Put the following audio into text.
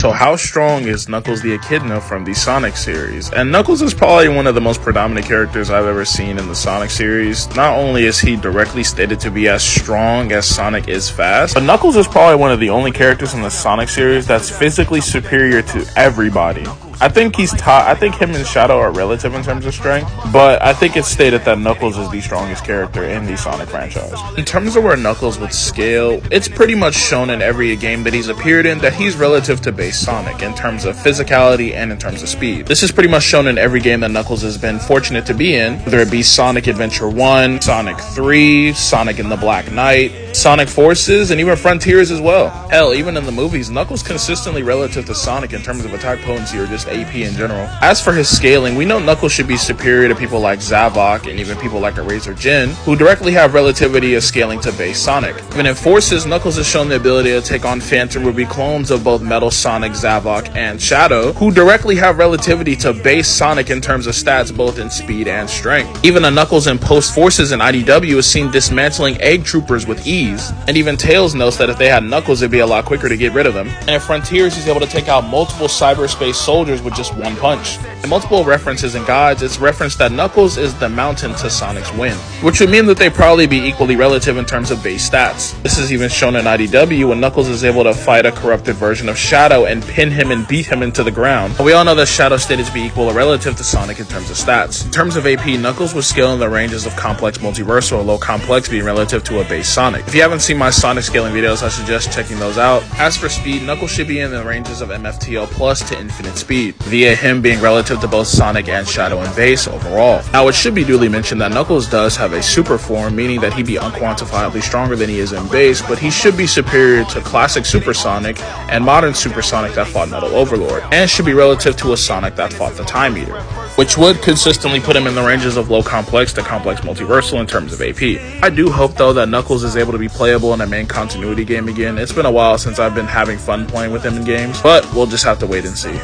So how strong is Knuckles the Echidna from the Sonic series? And Knuckles is probably one of the most predominant characters I've ever seen in the Sonic series. Not only is he directly stated to be as strong as Sonic is fast, but Knuckles is probably one of the only characters in the Sonic series that's physically superior to everybody. I think I think him and Shadow are relative in terms of strength, but I think it's stated that Knuckles is the strongest character in the Sonic franchise. In terms of where Knuckles would scale, it's pretty much shown in every game that he's appeared in that he's relative to base Sonic in terms of physicality and in terms of speed. This is pretty much shown in every game that Knuckles has been fortunate to be in, whether it be Sonic Adventure 1, Sonic 3, Sonic and the Black Knight, Sonic Forces, and even Frontiers as well. Hell, even in the movies, Knuckles consistently relative to Sonic in terms of attack potency or just AP in general. As for his scaling, we know Knuckles should be superior to people like Zavok and even people like Eraser Jin, who directly have relativity of scaling to base Sonic. Even in Forces, Knuckles has shown the ability to take on Phantom Ruby clones of both Metal Sonic, Zavok, and Shadow, who directly have relativity to base Sonic in terms of stats both in speed and strength. Even a Knuckles in Post Forces and IDW is seen dismantling Egg Troopers with ease, and even Tails notes that if they had Knuckles it'd be a lot quicker to get rid of them. And in Frontiers, he's able to take out multiple cyberspace soldiers with just one punch. In multiple references and guides, it's referenced that Knuckles is the mountain to Sonic's wind, which would mean that they probably be equally relative in terms of base stats. This is even shown in IDW when Knuckles is able to fight a corrupted version of Shadow and pin him and beat him into the ground. We all know that Shadow stated to be equal or relative to Sonic in terms of stats. In terms of AP, Knuckles would scale in the ranges of complex multiversal or low complex being relative to a base Sonic. If you haven't seen my Sonic scaling videos, I suggest checking those out. As for speed, Knuckles should be in the ranges of MFTL plus to infinite speed, via him being relative to both Sonic and Shadow and base overall. Now, it should be duly mentioned that Knuckles does have a super form, meaning that he'd be unquantifiably stronger than he is in base, but he should be superior to classic Super Sonic and modern Super Sonic that fought Metal Overlord, and should be relative to a Sonic that fought the Time Eater, which would consistently put him in the ranges of low complex to complex multiversal in terms of AP. I do hope though that Knuckles is able to be playable in a main continuity game again. It's been a while since I've been having fun playing with him in games, but we'll just have to wait and see.